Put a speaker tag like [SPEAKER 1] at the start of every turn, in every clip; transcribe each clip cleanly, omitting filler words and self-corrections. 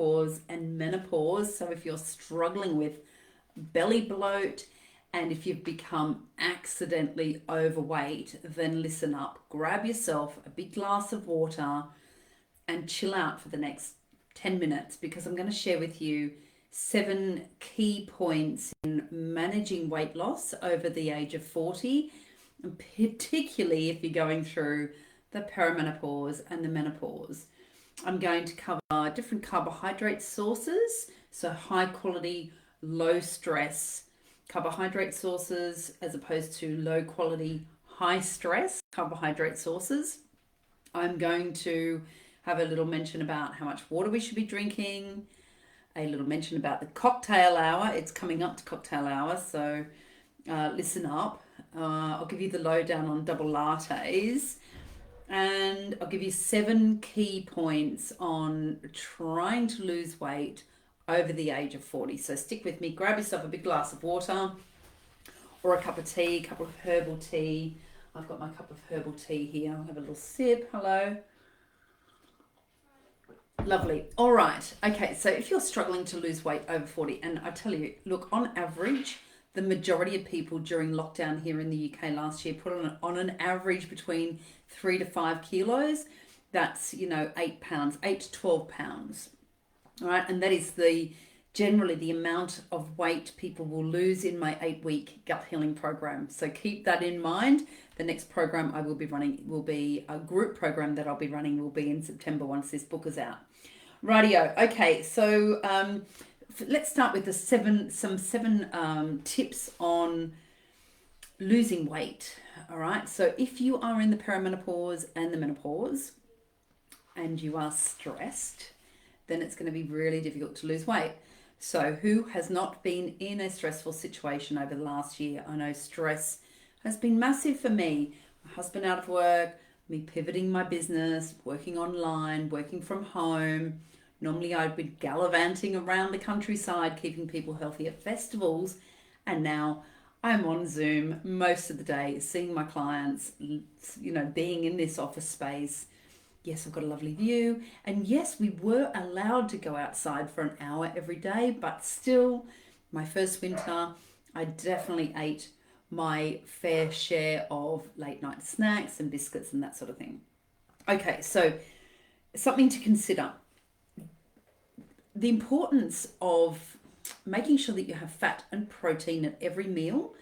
[SPEAKER 1] perimenopause and menopause. So if you're struggling with belly bloat and if you've become accidentally overweight, then listen up. Grab yourself a big glass of water and chill out for the next 10 minutes, because I'm going to share with you 7 key points in managing weight loss over the age of 40, and particularly if you're going through the perimenopause and the menopause. I'm going to cover different carbohydrate sources, so high quality, low stress carbohydrate sources as opposed to low quality, high stress carbohydrate sources. I'm going to have a little mention about how much water we should be drinking, a little mention about the cocktail hour. It's coming up to cocktail hour, so listen up. I'll give you the lowdown on double lattes, and I'll give you 7 key points on trying to lose weight over the age of 40. So stick with me. Grab yourself a big glass of water or a cup of tea, a cup of herbal tea. I've got my cup of herbal tea here. I'll have a little sip. Hello. Lovely. All right. Okay, so if you're struggling to lose weight over 40, and I tell you, look, on average, the majority of people during lockdown here in the UK last year put on an average between 3 to 5 kilos. That's, 8 pounds, 8 to 12 pounds. All right. And that is generally the amount of weight people will lose in my 8-week gut healing program. So keep that in mind. The next program I will be running will be a group program that I'll be running will be in September once this book is out. Rightio. Okay, so let's start with some seven tips on losing weight. All right. So if you are in the perimenopause and the menopause and you are stressed, then it's going to be really difficult to lose weight. So who has not been in a stressful situation over the last year? I know stress has been massive for me. My husband out of work, me pivoting my business, working online, working from home. Normally I'd be gallivanting around the countryside, keeping people healthy at festivals. And now I'm on Zoom most of the day, seeing my clients, being in this office space. Yes, I've got a lovely view. And yes, we were allowed to go outside for an hour every day, but still, my first winter, I definitely ate my fair share of late night snacks and biscuits and that sort of thing. Okay, so something to consider. The importance of making sure that you have fat and protein at every meal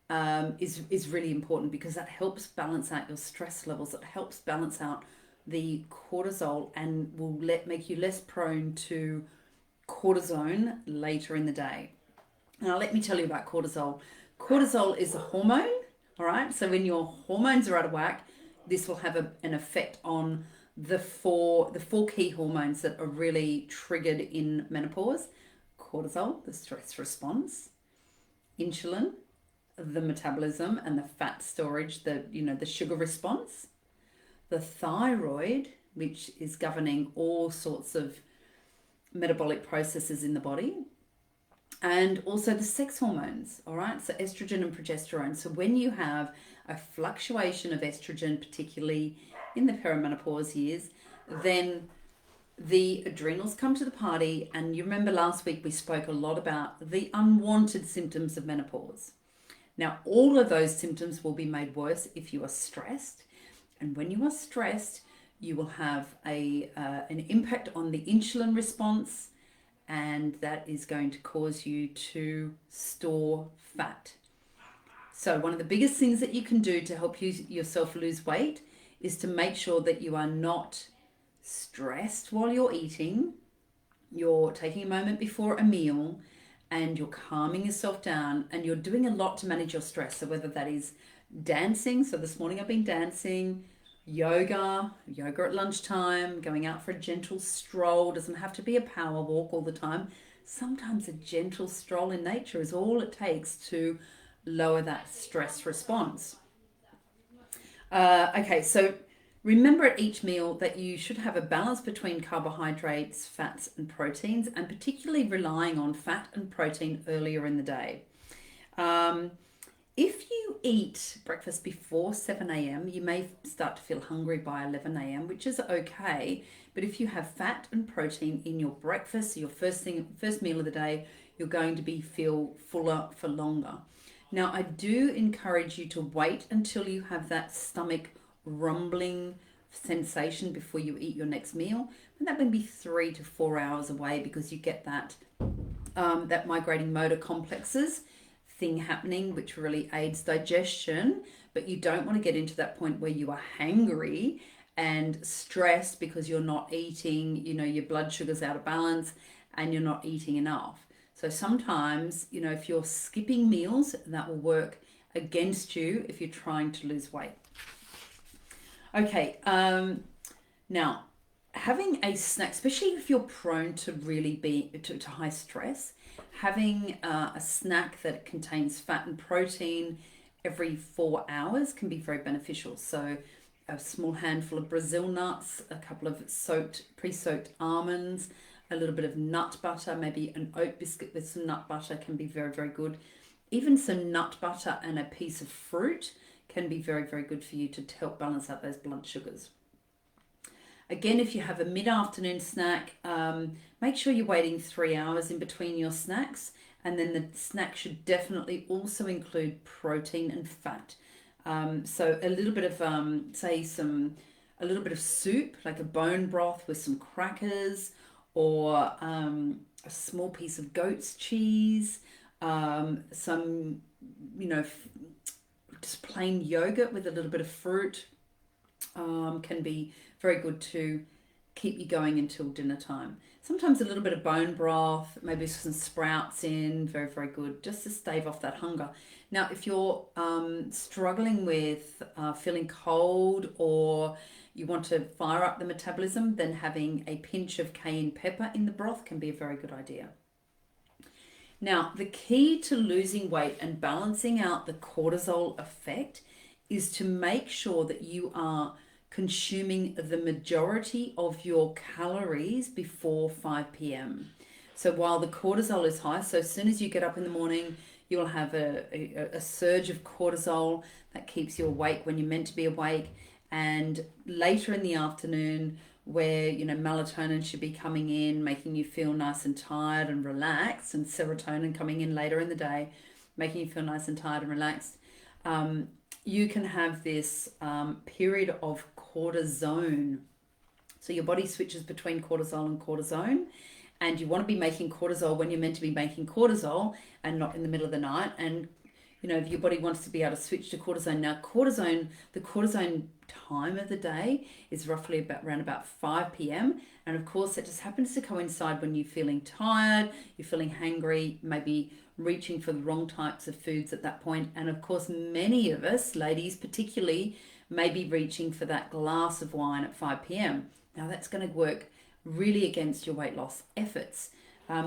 [SPEAKER 1] is really important, because that helps balance out your stress levels. It helps balance out the cortisol and will make you less prone to cortisone later in the day. Now, let me tell you about cortisol. Cortisol is a hormone, all right? So when your hormones are out of whack, this will have an effect on the four key hormones that are really triggered in menopause. Cortisol, the stress response, insulin, the metabolism and the fat storage, the sugar response, the thyroid, which is governing all sorts of metabolic processes in the body, and also the sex hormones, all right? So estrogen and progesterone. So when you have a fluctuation of estrogen, particularly in the perimenopause years, then the adrenals come to the party. And you remember last week we spoke a lot about the unwanted symptoms of menopause. Now, all of those symptoms will be made worse if you are stressed. And when you are stressed, you will have an impact on the insulin response, and that is going to cause you to store fat. So one of the biggest things that you can do to help yourself lose weight is to make sure that you are not stressed while you're eating, you're taking a moment before a meal, and you're calming yourself down, and you're doing a lot to manage your stress. So whether that is dancing, so this morning I've been dancing, yoga at lunchtime, going out for a gentle stroll. Doesn't have to be a power walk all the time. Sometimes a gentle stroll in nature is all it takes to lower that stress response. Okay, so remember at each meal that you should have a balance between carbohydrates, fats and proteins, and particularly relying on fat and protein earlier in the day. If you eat breakfast before 7 a.m., you may start to feel hungry by 11 a.m., which is okay. But if you have fat and protein in your breakfast, your first meal of the day, you're going to feel fuller for longer. Now, I do encourage you to wait until you have that stomach rumbling sensation before you eat your next meal. And that may be 3 to 4 hours away, because you get that migrating motor complexes thing happening, which really aids digestion. But you don't want to get into that point where you are hangry and stressed because you're not eating, your blood sugar's out of balance and you're not eating enough. So sometimes, if you're skipping meals, that will work against you if you're trying to lose weight. Okay, now, having a snack, especially if you're prone to really be to high stress, having a snack that contains fat and protein every 4 hours can be very beneficial. So a small handful of Brazil nuts, a couple of pre-soaked almonds, a little bit of nut butter, maybe an oat biscuit with some nut butter can be very, very good. Even some nut butter and a piece of fruit can be very, very good for you to help balance out those blood sugars. Again, if you have a mid-afternoon snack, make sure you're waiting 3 hours in between your snacks, and then the snack should definitely also include protein and fat. So a little bit of, a little bit of soup, like a bone broth with some crackers, or a small piece of goat's cheese, some, just plain yogurt with a little bit of fruit, can be very good to keep you going until dinner time. Sometimes a little bit of bone broth, maybe some sprouts in, very, very good, just to stave off that hunger. Now, if you're struggling with feeling cold, or you want to fire up the metabolism, then having a pinch of cayenne pepper in the broth can be a very good idea. Now, the key to losing weight and balancing out the cortisol effect is to make sure that you are consuming the majority of your calories before 5 p.m. So while the cortisol is high, so as soon as you get up in the morning, you'll have a surge of cortisol that keeps you awake when you're meant to be awake. And later in the afternoon, where melatonin should be coming in, making you feel nice and tired and relaxed, and serotonin coming in later in the day, making you feel nice and tired and relaxed, you can have this period of cortisone. So your body switches between cortisol and cortisone, and you want to be making cortisol when you're meant to be making cortisol, and not in the middle of the night. And if your body wants to be able to switch to cortisone. Now, the cortisone time of the day is roughly around about 5 p.m. And of course, it just happens to coincide when you're feeling tired, you're feeling hangry, maybe reaching for the wrong types of foods at that point. And of course, many of us, ladies particularly, may be reaching for that glass of wine at 5 p.m. Now, that's going to work really against your weight loss efforts.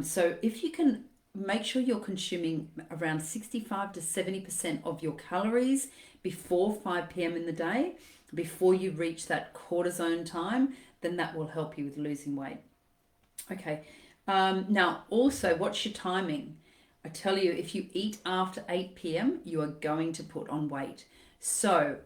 [SPEAKER 1] So if you can make sure you're consuming around 65 to 70% of your calories before 5 p.m. in the day, before you reach that cortisone time, then that will help you with losing weight. Okay. Now, also, what's your timing? I tell you, if you eat after 8 p.m., you are going to put on weight. So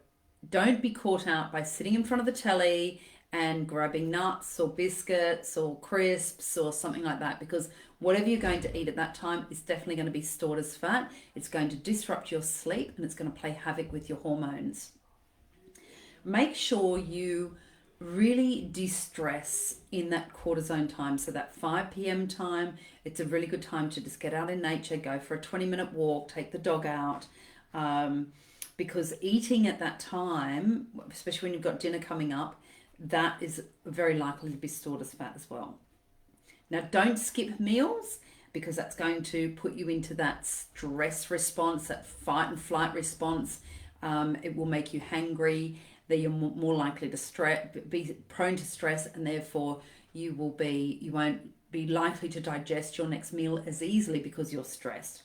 [SPEAKER 1] don't be caught out by sitting in front of the telly and grabbing nuts or biscuits or crisps or something like that, because whatever you're going to eat at that time is definitely going to be stored as fat. It's going to disrupt your sleep, and it's going to play havoc with your hormones. Make sure you really de-stress in that cortisone time. So that 5 p.m. time, it's a really good time to just get out in nature, go for a 20-minute walk, take the dog out, because eating at that time, especially when you've got dinner coming up, that is very likely to be stored as fat as well. Now, don't skip meals, because that's going to put you into that stress response, that fight and flight response. It will make you hangry. That you're more likely to be prone to stress, and therefore you won't be likely to digest your next meal as easily because you're stressed.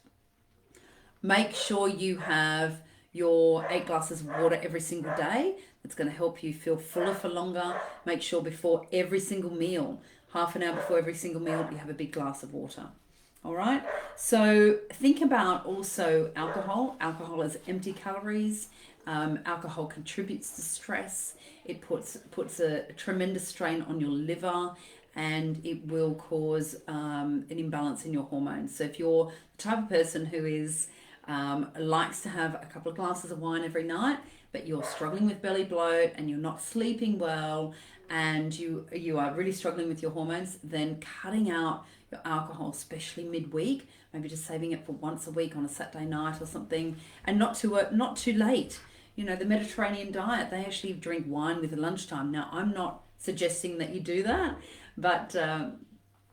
[SPEAKER 1] Make sure you have your 8 glasses of water every single day. That's going to help you feel fuller for longer. Make sure before every single meal, half an hour before every single meal, you have a big glass of water. All right. So think about also alcohol. Alcohol is empty calories. Alcohol contributes to stress. It puts a tremendous strain on your liver, and it will cause an imbalance in your hormones. So if you're the type of person who is likes to have a couple of glasses of wine every night, but you're struggling with belly bloat and you're not sleeping well, and you are really struggling with your hormones, then cutting out your alcohol, especially midweek, maybe just saving it for once a week on a Saturday night or something, and not too late. You know, the Mediterranean diet, they actually drink wine with lunchtime. Now, I'm not suggesting that you do that, but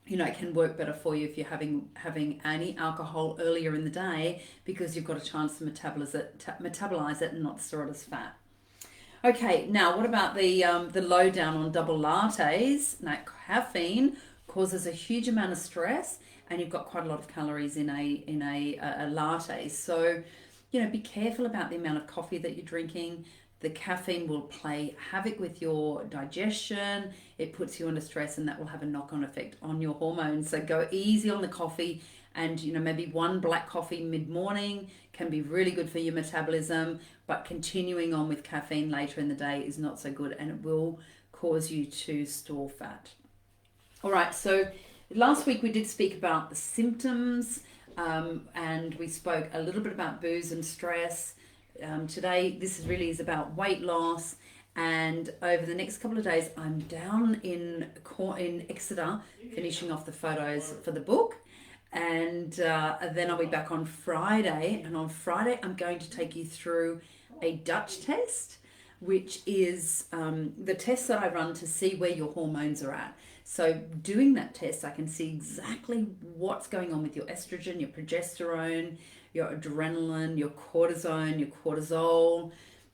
[SPEAKER 1] you know, it can work better for you if you're having any alcohol earlier in the day, because you've got a chance to metabolize it and not store it as fat. Okay, now what about the lowdown on double lattes? Now, caffeine causes a huge amount of stress, and you've got quite a lot of calories in a latte. So, you know, be careful about the amount of coffee that you're drinking. The caffeine will play havoc with your digestion. It puts you under stress, and that will have a knock-on effect on your hormones. So go easy on the coffee, and you know, maybe one black coffee mid-morning can be really good for your metabolism, but continuing on with caffeine later in the day is not so good, and it will cause you to store fat. All right, so last week we did speak about the symptoms, and we spoke a little bit about booze and stress. Today, this really is about weight loss, and over the next couple of days, I'm down in Exeter finishing off the photos for the book, and then I'll be back on Friday. And on Friday, I'm going to take you through a Dutch test, which is the test that I run to see where your hormones are at. So doing that test, I can see exactly what's going on with your estrogen, your progesterone, your adrenaline, your cortisone, your cortisol,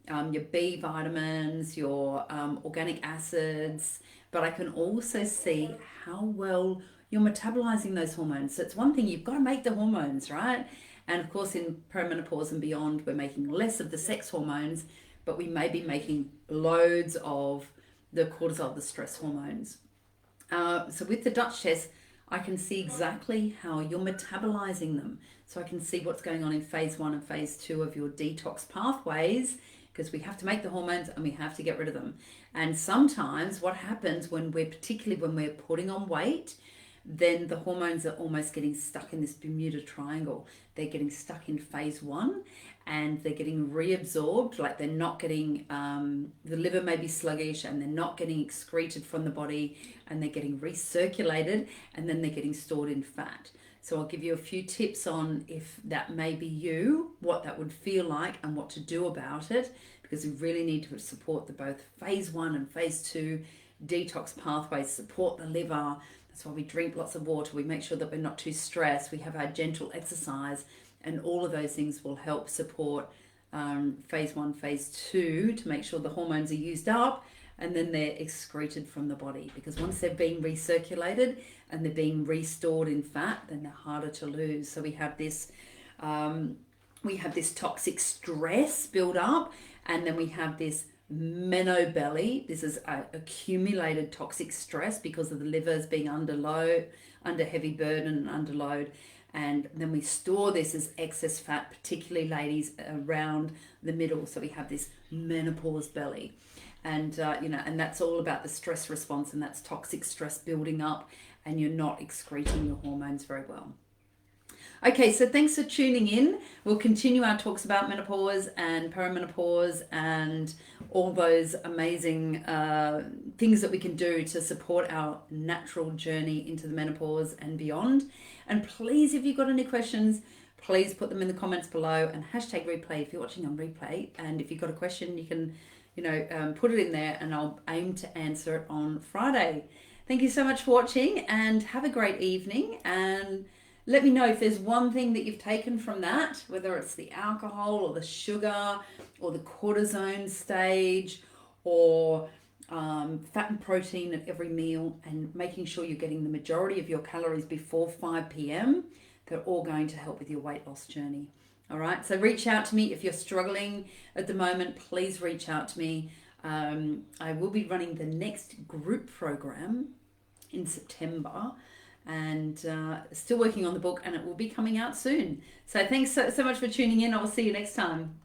[SPEAKER 1] your B vitamins, your organic acids. But I can also see how well you're metabolizing those hormones. So it's one thing, you've got to make the hormones, right? And of course, in perimenopause and beyond, we're making less of the sex hormones, but we may be making loads of the cortisol, the stress hormones. So with the Dutch test, I can see exactly how you're metabolizing them. So I can see what's going on in phase 1 and phase 2 of your detox pathways, because we have to make the hormones and we have to get rid of them. And sometimes what happens particularly when we're putting on weight, then the hormones are almost getting stuck in this Bermuda Triangle. They're getting stuck in phase 1, and they're getting reabsorbed, like they're not getting, the liver may be sluggish and they're not getting excreted from the body, and they're getting recirculated, and then they're getting stored in fat. So I'll give you a few tips on if that may be you, what that would feel like and what to do about it, because we really need to support the both phase 1 and phase 2 detox pathways, support the liver. That's why we drink lots of water. We make sure that we're not too stressed. We have our gentle exercise, and all of those things will help support phase 1, phase 2 to make sure the hormones are used up and then they're excreted from the body. Because once they're being recirculated and they're being restored in fat, then they're harder to lose. So we have this toxic stress build up, and then we have this menobelly. This is accumulated toxic stress because of the livers being under heavy burden and under load. And then we store this as excess fat, particularly ladies around the middle. So we have this menopause belly. And, and that's all about the stress response, and that's toxic stress building up, and you're not excreting your hormones very well. Okay, so thanks for tuning in. We'll continue our talks about menopause and perimenopause and all those amazing things that we can do to support our natural journey into the menopause and beyond. And please, if you've got any questions, please put them in the comments below, and hashtag replay if you're watching on replay. And if you've got a question, you can, put it in there, and I'll aim to answer it on Friday. Thank you so much for watching, and have a great evening. And let me know if there's one thing that you've taken from that, whether it's the alcohol or the sugar or the cortisone stage, or fat and protein at every meal, and making sure you're getting the majority of your calories before 5 p.m. They're all going to help with your weight loss journey. All right, so reach out to me if you're struggling at the moment. Please reach out to me. I will be running the next group program in September, and still working on the book, and it will be coming out soon. So thanks so much for tuning in. I'll see you next time.